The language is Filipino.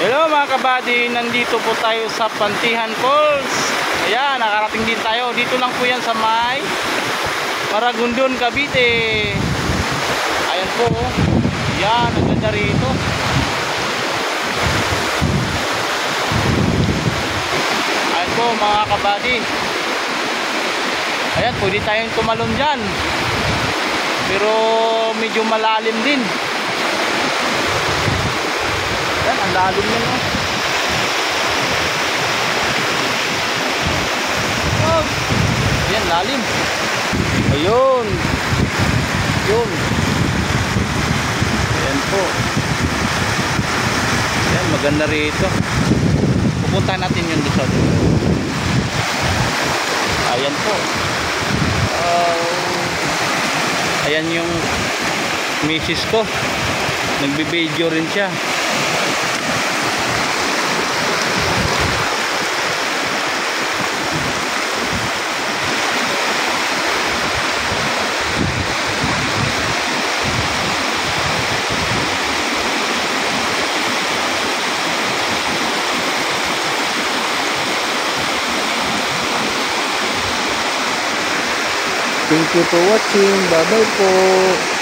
Hello mga kabady, nandito po tayo sa Pantihan Falls. Ayan, nakarating din tayo. Dito lang po yan sa may Maragondon, Cavite. Ayan po. Ayan, ang ganda rito. Ayan po mga kabady. Ayan, pwede tayong tumalon dyan. Pero medyo malalim din. Ayan, ang lalim yan, no? Oh, ayan, lalim. Ayun. Yun. Ayan po. Ayan, maganda rito. Pupunta natin yun doon sa dulo. Ayan po. Ayan yung misis ko. Nagbi-video rin siya. Thank you for watching. Bye bye po.